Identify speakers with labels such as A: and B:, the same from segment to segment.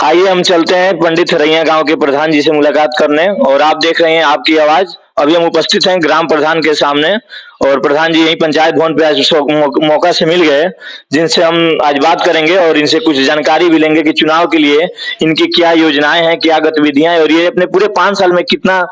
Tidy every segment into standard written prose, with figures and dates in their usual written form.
A: आइए हम चलते हैं पंडित हरैया गांव के प्रधान जी से मुलाकात करने। और आप देख रहे हैं आपकी आवाज। अभी हम उपस्थित हैं ग्राम प्रधान के सामने और प्रधान जी यही पंचायत भवन पे आज मौका से मिल गए, जिनसे हम आज बात करेंगे और इनसे कुछ जानकारी भी लेंगे कि चुनाव के लिए इनकी क्या योजनाएं हैं, क्या गतिविधियां हैं और ये अपने पूरे 5 साल में कितना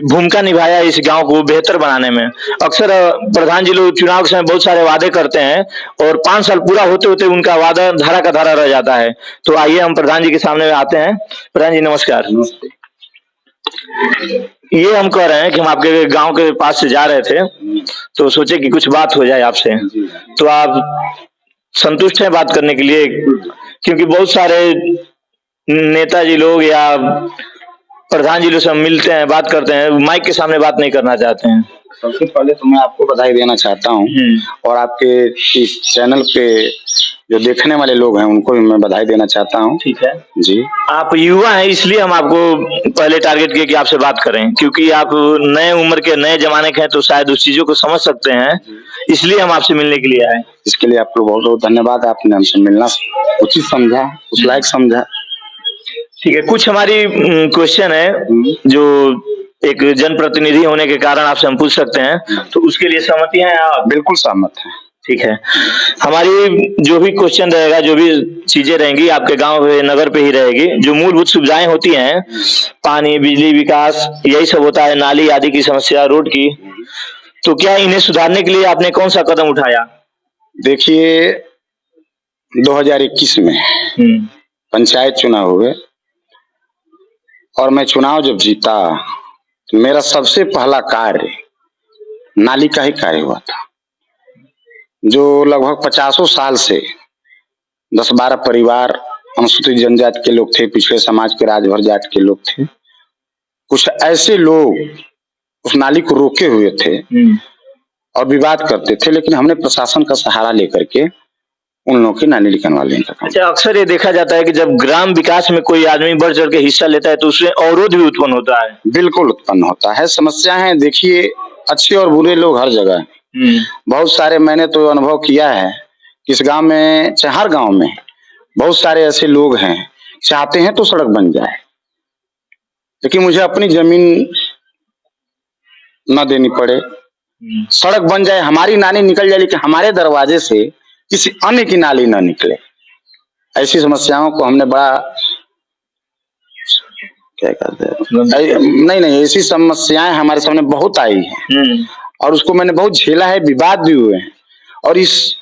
A: भूमिका निभाया इस गांव को बेहतर बनाने में। अक्सर प्रधान जी लोग चुनाव के समय बहुत सारे वादे करते हैं और 5 साल पूरा होते होते उनका वादा धारा का धारा रह जाता है। तो आइए हम प्रधान जी के सामने आते हैं। प्रधान जी नमस्कार। ये हम कह रहे हैं कि हम आपके गांव के पास से जा रहे थे तो सोचे कि कुछ बात हो जाए आपसे, तो आप संतुष्ट हैं बात करने के लिए? क्योंकि बहुत सारे नेताजी लोग या प्रधान जी लोग से हम मिलते हैं, बात करते हैं, माइक के सामने बात नहीं करना चाहते हैं।
B: सबसे पहले तो मैं आपको बधाई देना चाहता हूँ और आपके इस चैनल पे जो देखने वाले लोग हैं उनको भी मैं बधाई देना चाहता हूँ।
A: ठीक है
B: जी।
A: आप युवा हैं इसलिए हम आपको पहले टारगेट किए कि आपसे बात करें, क्योंकि आप नए उम्र के नए जमाने के हैं तो शायद उस चीजों को समझ सकते हैं, इसलिए हम आपसे मिलने के लिए आए।
B: इसके लिए आपको बहुत बहुत धन्यवाद। आपने हमसे मिलना उचित समझा, उस लायक समझा।
A: ठीक है, कुछ हमारी क्वेश्चन है जो एक जनप्रतिनिधि होने के कारण आपसे हम पूछ सकते हैं, तो उसके लिए सहमति है आप?
B: बिल्कुल सहमत है।
A: ठीक है, हमारी जो भी क्वेश्चन रहेगा, जो भी चीजें रहेंगी आपके गांव में नगर पे ही रहेगी। जो मूलभूत सुविधाएं होती हैं, पानी, बिजली, विकास, यही सब होता है, नाली आदि की समस्या, रोड की, तो क्या इन्हें सुधारने के लिए आपने कौन सा कदम उठाया?
B: देखिए 2021 में पंचायत चुनाव हुए और मैं चुनाव जब जीता तो मेरा सबसे पहला कार्य नाली का ही कार्य हुआ था। जो लगभग 50 साल से 10-12 परिवार अनुसूचित जनजाति के लोग थे, पिछड़े समाज के, राजभर जाति के लोग थे, कुछ ऐसे लोग उस नाली को रोके हुए थे और विवाद करते थे, लेकिन हमने प्रशासन का सहारा लेकर के उन लोगों की नाली निकलवाने का काम।
A: अच्छा, अक्सर ये देखा जाता है कि जब ग्राम विकास में कोई आदमी बढ़ चढ़ के हिस्सा लेता है तो उसमें अवरोध भी उत्पन्न होता है।
B: बिल्कुल उत्पन्न होता है, समस्याएं। देखिए अच्छे और बुरे लोग हर जगह हैं। बहुत सारे मैंने तो अनुभव किया है कि इस गांव में, चाहे हर गांव में बहुत सारे ऐसे लोग हैं चाहते हैं तो सड़क बन जाए, लेकिन मुझे अपनी जमीन न देनी पड़े, सड़क बन जाए, हमारी नाली निकल जाए, लेकिन हमारे दरवाजे से किसी अन्य की नाली न निकले। ऐसी समस्याओं को हमने बड़ा क्या कहते हैं, नहीं ऐसी समस्याएं हमारे सामने बहुत आई हैं और उसको मैंने बहुत झेला है, विवाद भी हुए हैं। और इस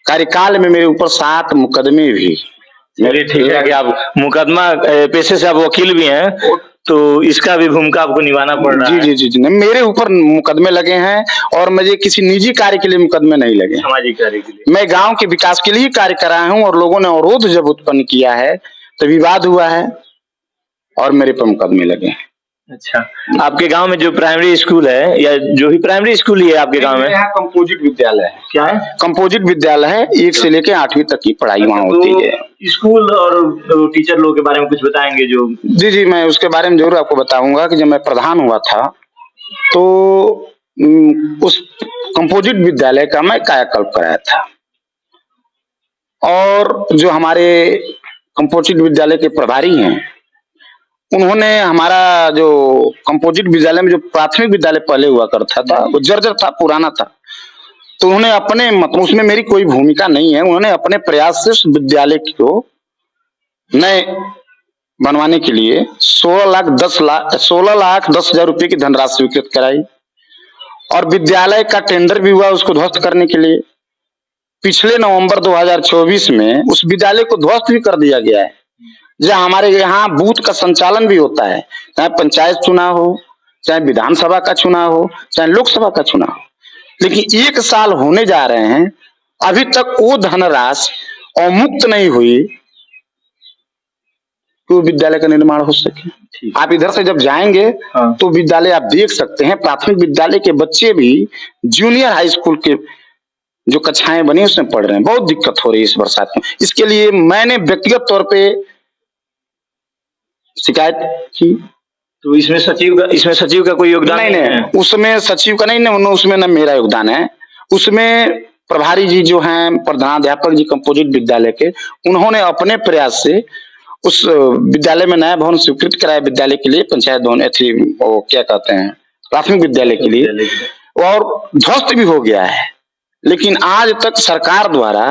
B: कार्यकाल में मेरे ऊपर 7 मुकदमे भी।
A: मेरे ठीक है कि आप मुकदमा पेशे से आप वकील भी हैं, तो इसका भी भूमिका आपको निभाना पड़ रहा है।
B: जी। मेरे ऊपर मुकदमे लगे हैं और मुझे किसी निजी कार्य के लिए मुकदमे नहीं लगे,
A: सामाजिक कार्य के लिए।
B: मैं गांव के विकास के लिए कार्य कर रहा हूं और लोगों ने अवरोध जब उत्पन्न किया है तो विवाद हुआ है और मेरे पर मुकदमे लगे हैं।
A: अच्छा, आपके गांव में जो प्राइमरी स्कूल है या जो भी प्राइमरी स्कूल ही है आपके गांव में?
B: यहाँ कंपोजिट विद्यालय है।
A: क्या है?
B: कंपोजिट विद्यालय है, 1 से लेकर 8वीं तक की पढ़ाई वहाँ होती है।
A: स्कूल और टीचर लोगों के बारे में कुछ बताएंगे जो?
B: जी, मैं उसके बारे में जरूर आपको बताऊंगा कि जब मैं प्रधान हुआ था तो उस कंपोजिट विद्यालय का मैं कायाकल्प कराया था और जो हमारे कंपोजिट विद्यालय के प्रभारी हैं उन्होंने हमारा जो कंपोजिट विद्यालय में जो प्राथमिक विद्यालय पहले हुआ करता था वो जर्जर था, पुराना था, तो उन्होंने अपने मतलब उसमें मेरी कोई भूमिका नहीं है, उन्होंने अपने प्रयास से उस विद्यालय को नए बनवाने के लिए 16,10,10,000 रुपए की धनराशि स्वीकृत कराई और विद्यालय का टेंडर भी हुआ उसको ध्वस्त करने के लिए। पिछले नवंबर 2024 में उस विद्यालय को ध्वस्त भी कर दिया गया है। जहाँ हमारे यहाँ बूथ का संचालन भी होता है, चाहे पंचायत चुनाव हो, चाहे विधानसभा का चुनाव हो, चाहे लोकसभा का चुनाव हो, लेकिन 1 साल होने जा रहे हैं, अभी तक वो धनराशि अवमुक्त नहीं हुई कि वो विद्यालय का निर्माण हो सके। आप इधर से जब जाएंगे तो विद्यालय आप देख सकते हैं, प्राथमिक विद्यालय के बच्चे भी जूनियर हाई स्कूल के जो कक्षाएं बनी उसमें पढ़ रहे हैं। बहुत दिक्कत हो रही है इस बरसात में। इसके लिए मैंने व्यक्तिगत तौर पे शिकायत की।
A: तो इसमें सचिव का कोई योगदान
B: नहीं, उसमें सचिव का नहीं, उसमें न मेरा योगदान है, उसमें प्रभारी जी जो हैं प्रधानाध्यापक जी कंपोजिट विद्यालय के, उन्होंने अपने प्रयास से उस विद्यालय में नया भवन स्वीकृत कराया विद्यालय के लिए, पंचायत भवन थी वो क्या कहते हैं प्राथमिक विद्यालय के लिए, और ध्वस्त भी हो गया है। लेकिन आज तक सरकार द्वारा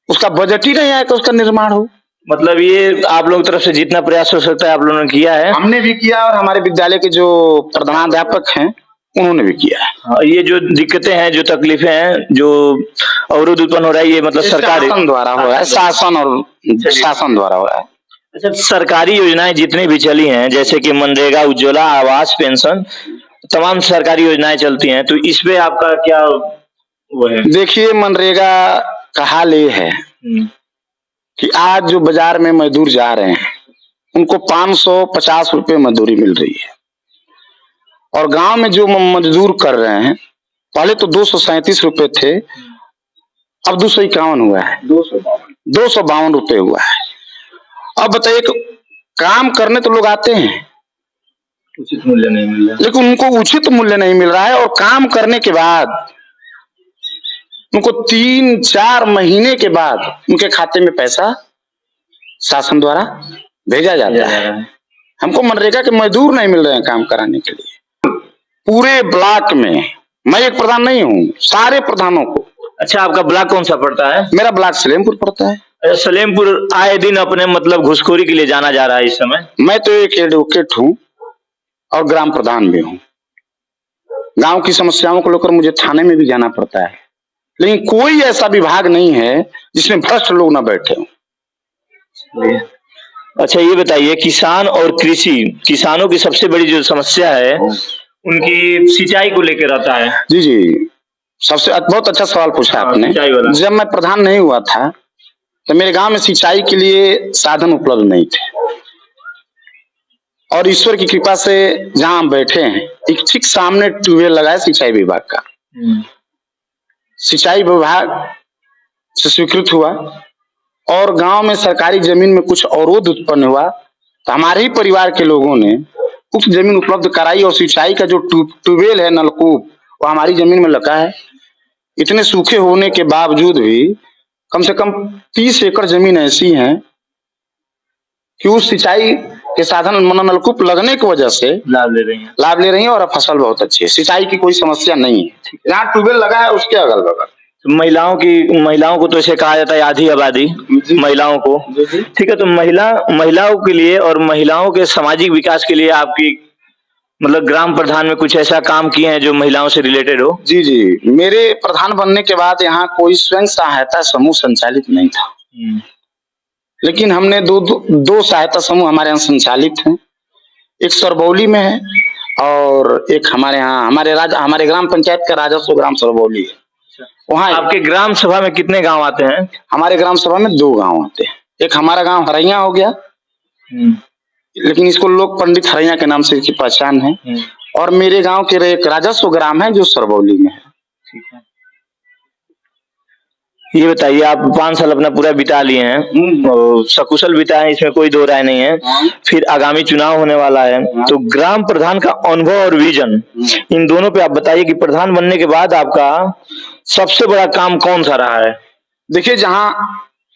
B: उसका बजट ही नहीं आया कि उसका निर्माण हो।
A: मतलब ये आप लोगों की तरफ से जितना प्रयास हो सकता है आप लोगों ने किया है।
B: हमने भी किया और हमारे विद्यालय के जो प्रधानाध्यापक हैं उन्होंने भी किया है।
A: हाँ, ये जो दिक्कतें हैं, जो तकलीफें हैं, जो अवरोध उत्पन्न हो रहा है, ये मतलब सरकार
B: शासन द्वारा हो रहा है, शासन द्वारा हो रहा है।
A: अच्छा, सरकारी योजनाएं जितनी भी चली हैं, जैसे कि मनरेगा, उज्ज्वला, आवास, पेंशन, तमाम सरकारी योजनाएं चलती हैं, तो इस पे आपका क्या वो है?
B: देखिए, मनरेगा का हाल ये है कि आज जो बाजार में मजदूर जा रहे हैं उनको 550 रुपए मजदूरी मिल रही है, और गांव में जो मजदूर कर रहे हैं पहले तो 237 रुपए थे, अब 251 हुआ है, 252 रुपए हुआ है। अब बताइए, काम करने तो लोग आते हैं,
A: उचित मूल्य नहीं मिल रहा,
B: लेकिन उनको उचित मूल्य नहीं मिल रहा है, और काम करने के बाद उनको 3-4 महीने के बाद उनके खाते में पैसा शासन द्वारा भेजा जाता है। हमको मनरेगा के मजदूर नहीं मिल रहे हैं काम कराने के लिए। पूरे ब्लॉक में मैं एक प्रधान नहीं हूँ, सारे प्रधानों को।
A: अच्छा, आपका ब्लॉक कौन सा पड़ता है?
B: मेरा ब्लॉक सलेमपुर पड़ता है।
A: सलेमपुर आए दिन अपने मतलब घुसखोरी के लिए जाना जा रहा है इस समय।
B: मैं तो एक एडवोकेट हूँ और ग्राम प्रधान भी हूँ। गांव की समस्याओं को लेकर मुझे थाने में भी जाना पड़ता है, लेकिन कोई ऐसा विभाग नहीं है जिसमें भ्रष्ट लोग न बैठे हों।
A: अच्छा, ये बताइए, किसान और कृषि, किसानों की सबसे बड़ी जो समस्या है उनकी सिंचाई को लेकर रहता है।
B: जी जी, बहुत अच्छा सवाल पूछा आपने। जब मैं प्रधान नहीं हुआ था तो मेरे गांव में सिंचाई के लिए साधन उपलब्ध नहीं थे, और ईश्वर की कृपा से जहां हम बैठे हैं एक ठीक सामने ट्यूबवेल लगा है सिंचाई विभाग का। सिंचाई विभाग से स्वीकृत हुआ, और गांव में सरकारी जमीन में कुछ अवरोध उत्पन्न हुआ तो हमारे ही परिवार के लोगों ने उक्त जमीन उपलब्ध कराई, और सिंचाई का जो ट्यूबवेल है, नलकूप, वो हमारी जमीन में लगा है। इतने सूखे होने के बावजूद भी कम से कम 30 एकड़ जमीन ऐसी है कि उस सिंचाई के साधन नलकूप लगने की वजह से लाभ ले रही है और फसल बहुत अच्छी है। सिंचाई की कोई समस्या नहीं है। यहाँ ट्यूबवेल लगा है उसके अगल बगल।
A: महिलाओं को तो ऐसे कहा जाता है आधी आबादी महिलाओं को, ठीक है, तो महिलाओं के लिए और महिलाओं के सामाजिक विकास के लिए आपकी मतलब ग्राम प्रधान में कुछ ऐसा काम किए हैं जो महिलाओं से रिलेटेड हो?
B: जी जी, मेरे प्रधान बनने के बाद यहाँ कोई स्वयं सहायता समूह संचालित नहीं था, लेकिन हमने दो सहायता समूह हमारे यहाँ संचालित हैं। एक सरबौली में है और एक हमारे यहाँ हमारे ग्राम पंचायत का राजस्व ग्राम सरबौली है। वहाँ
A: आपके ग्राम सभा में कितने गांव आते हैं?
B: हमारे ग्राम सभा में 2 गांव आते हैं। एक हमारा गांव हरैया हो गया, लेकिन इसको लोग पंडित हरैया के नाम से इसकी पहचान है, और मेरे गांव के एक राजस्व ग्राम है जो सरबौली में है।
A: ठीक है, ये बताइए, आप 5 साल अपना पूरा बिता लिए हैं और सकुशल बिताए, इसमें कोई दो राय नहीं है। फिर आगामी चुनाव होने वाला है, तो ग्राम प्रधान का अनुभव और विजन, इन दोनों पे आप बताइए कि प्रधान बनने के बाद आपका सबसे बड़ा काम कौन सा रहा है?
B: देखिए, जहां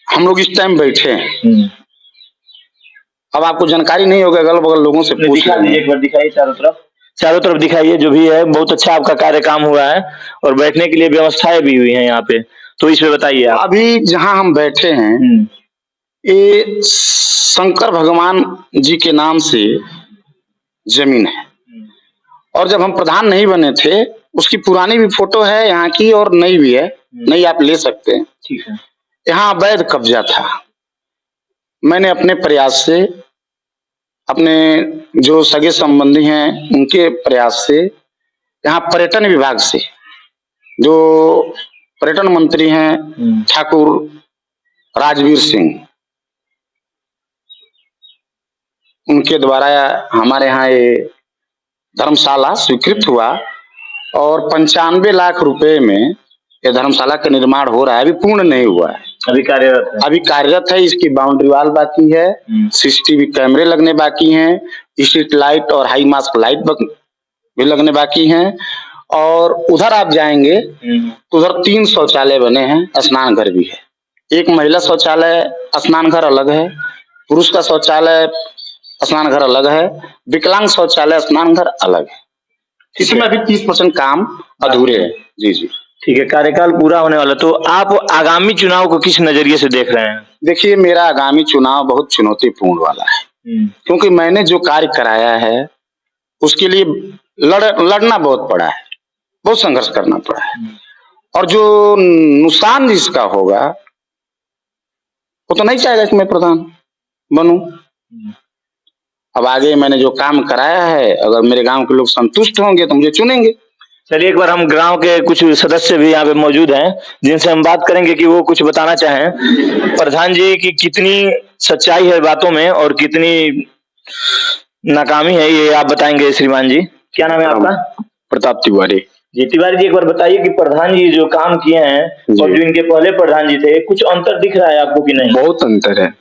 B: हम लोग इस टाइम बैठे हैं, अब आपको जानकारी नहीं होगा, अगल बगल लोगों से पूछ लीजिए।
A: एक बार दिखाइए चारों तरफ दिखाइए, जो भी है बहुत अच्छा आपका कार्य काम हुआ है, और बैठने के लिए व्यवस्थाएं भी हुई हैं यहाँ पे, तो इसमें बताइए आप।
B: अभी जहां हम बैठे हैं ये शंकर भगवान जी के नाम से जमीन है, और जब हम प्रधान नहीं बने थे उसकी पुरानी भी फोटो है यहाँ की, और नई भी है, नई आप ले सकते हैं।
A: ठीक है,
B: यहाँ अवैध कब्जा था। मैंने अपने प्रयास से, अपने जो सगे संबंधी हैं उनके प्रयास से, यहाँ पर्यटन विभाग से जो पर्यटन मंत्री हैं ठाकुर राजवीर सिंह, उनके द्वारा हमारे यहाँ ये धर्मशाला स्वीकृत हुआ, और 95 लाख रुपए में ये धर्मशाला का निर्माण हो रहा है। अभी पूर्ण नहीं हुआ है, अभी कार्यरत है। इसकी बाउंड्री वाल बाकी है, सीसीटीवी कैमरे लगने बाकी हैं, स्ट्रीट लाइट और हाई मास्क लाइट भी लगने बाकी हैं, और उधर आप जाएंगे तो उधर 3 शौचालय बने हैं, स्नान घर भी है। एक महिला शौचालय स्नान घर अलग है, पुरुष का शौचालय स्नान घर अलग है, विकलांग शौचालय स्नान घर अलग है। इसमें अभी 30% काम अधूरे है। जी जी
A: ठीक है, कार्यकाल पूरा होने वाला, तो आप आगामी चुनाव को किस नजरिए से देख रहे हैं?
B: देखिए, मेरा आगामी चुनाव बहुत चुनौतीपूर्ण वाला है, क्योंकि मैंने जो कार्य कराया है उसके लिए लड़ना बहुत पड़ा है, बहुत संघर्ष करना पड़ा है, और जो नुकसान जिसका होगा वो तो नहीं चाहेगा कि मैं प्रधान बनूं। अब आगे मैंने जो काम कराया है, अगर मेरे गांव के लोग संतुष्ट होंगे तो मुझे चुनेंगे।
A: चलिए, एक बार हम गांव के कुछ सदस्य भी यहाँ पे मौजूद हैं जिनसे हम बात करेंगे कि वो कुछ बताना चाहें। प्रधान जी की कितनी सच्चाई है बातों में और कितनी नाकामी है, ये आप बताएंगे श्रीमान जी। क्या नाम है आपका?
B: प्रताप तिवारी।
A: जी तिवारी जी, एक बार बताइए कि प्रधान जी जो काम किए हैं और जो इनके पहले प्रधान जी थे, कुछ अंतर दिख रहा है आपको कि नहीं?
C: बहुत अंतर है।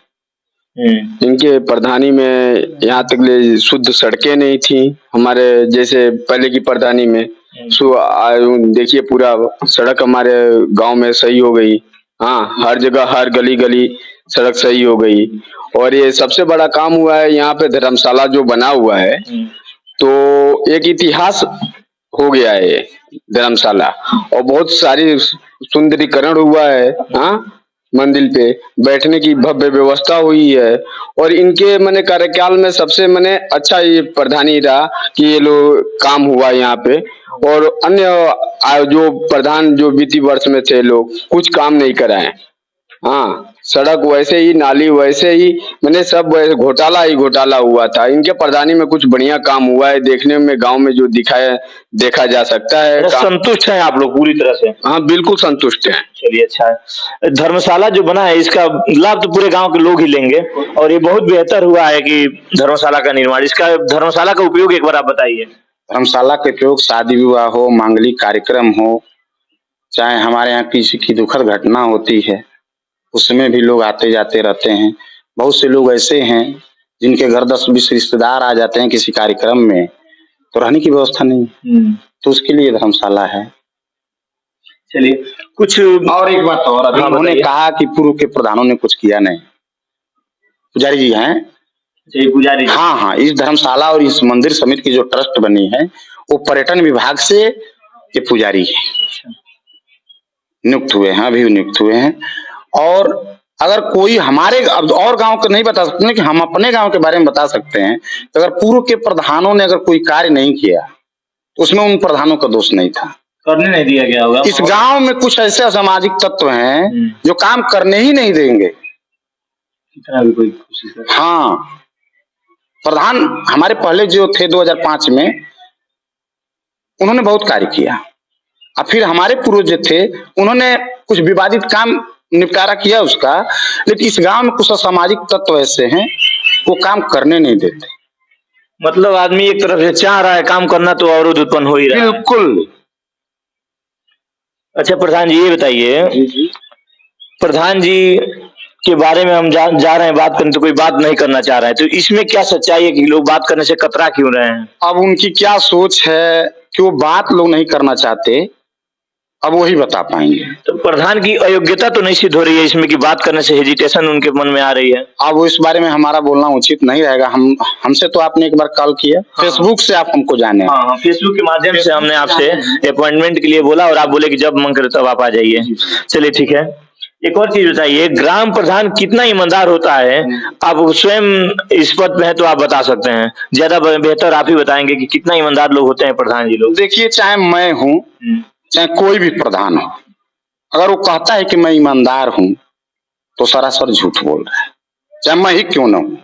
C: इनके प्रधानी में यहाँ तक ले शुद्ध सड़कें नहीं थी हमारे जैसे पहले की प्रधानी में। देखिए पूरा सड़क हमारे गांव में सही हो गई। हाँ, हर जगह हर गली गली सड़क सही हो गई। और ये सबसे बड़ा काम हुआ है यहाँ पे धर्मशाला जो बना हुआ है, तो एक इतिहास हो गया है धर्मशाला, और बहुत सारी सुंदरीकरण हुआ है। हाँ, मंदिर पे बैठने की भव्य व्यवस्था हुई है। और इनके मैंने कार्यकाल में सबसे मैंने अच्छा ये प्रधानी रहा कि ये लोग काम हुआ यहाँ पे। और अन्य जो प्रधान जो बीती वर्ष में थे लोग कुछ काम नहीं कराए। हाँ, सड़क वैसे ही, नाली वैसे ही, मैंने सब वैसे घोटाला ही घोटाला हुआ था। इनके प्रधानी में कुछ बढ़िया काम हुआ है, देखने में गांव में जो देखा जा सकता है।
A: संतुष्ट हैं आप लोग पूरी तरह से?
C: हाँ, बिल्कुल संतुष्ट हैं।
A: चलिए, अच्छा है। धर्मशाला जो बना है इसका लाभ तो पूरे गांव के लोग ही लेंगे, और ये बहुत बेहतर हुआ है कि धर्मशाला का निर्माण। इसका धर्मशाला का उपयोग एक बार आप बताइए।
B: धर्मशाला के उपयोग शादी विवाह हो, मांगलिक कार्यक्रम हो, चाहे हमारे यहाँ किसी की दुखद घटना होती है उसमें भी लोग आते जाते रहते हैं। बहुत से लोग ऐसे हैं जिनके घर 10-20 रिश्तेदार आ जाते हैं किसी कार्यक्रम में, तो रहने की व्यवस्था नहीं, तो उसके लिए धर्मशाला है।
A: चलिए, कुछ
B: और एक बात और, अभी उन्होंने कहा कि पूर्व के प्रधानों ने कुछ किया नहीं। पुजारी जी हैं?
A: पुजारी?
B: हाँ हाँ, इस धर्मशाला और इस मंदिर समिति की जो ट्रस्ट बनी है वो पर्यटन विभाग से ये पुजारी है, नियुक्त हुए हैं, अभी नियुक्त हुए हैं। और अगर कोई हमारे और गांव को नहीं बता सकते, कि हम अपने गांव के बारे में बता सकते हैं, तो अगर पूर्व के प्रधानों ने अगर कोई कार्य नहीं किया तो उसमें उन प्रधानों का दोष नहीं था,
A: करने नहीं दिया गया होगा।
B: इस गांव में कुछ ऐसे असामाजिक तत्व हैं जो काम करने ही नहीं देंगे,
A: कितना भी कोई कोशिश करे।
B: हाँ, प्रधान हमारे पहले जो थे 2005 में उन्होंने बहुत कार्य किया, और फिर हमारे पूर्वज थे उन्होंने कुछ विवादित काम निपटारा किया उसका, लेकिन इस गांव में कुछ असामाजिक तत्व ऐसे हैं वो काम करने नहीं देते।
A: मतलब आदमी एक तरफ से चाह रहा है काम करना तो अवरोध उत्पन्न हो ही रहा है।
B: बिल्कुल।
A: अच्छा प्रधान जी, ये बताइए, प्रधान जी के बारे में हम जा रहे हैं बात करने, तो कोई बात नहीं करना चाह रहे हैं, तो इसमें क्या सच्चाई है कि लोग बात करने से कतरा क्यों रहे हैं?
B: अब उनकी क्या सोच है कि वो बात लोग नहीं करना चाहते, अब वही बता पाएंगे।
A: तो प्रधान की अयोग्यता तो नहीं सिद्ध हो रही है इसमें कि बात करने से हेजिटेशन उनके मन में आ रही है?
B: अब इस बारे में हमारा बोलना उचित नहीं रहेगा। हमसे तो आपने एक बार कॉल किया, फेसबुक से आप हमको जाने।
A: हाँ, फेसबुक के माध्यम से हमने आपसे अपॉइंटमेंट के लिए बोला और आप बोले कि जब मन करे तब आप आ जाइए। चलिए ठीक है, एक और चीज बताइए, ग्राम प्रधान कितना ईमानदार होता है? आप स्वयं इस पद पे हैं तो आप बता सकते हैं, ज्यादा बेहतर आप ही बताएंगे कि कितना ईमानदार लोग होते हैं प्रधान जी लोग।
B: देखिए, चाहे मैं हूँ चाहे कोई भी प्रधान हो, अगर वो कहता है कि मैं ईमानदार हूं तो सरासर झूठ बोल रहा है, चाहे मैं ही क्यों ना हूं।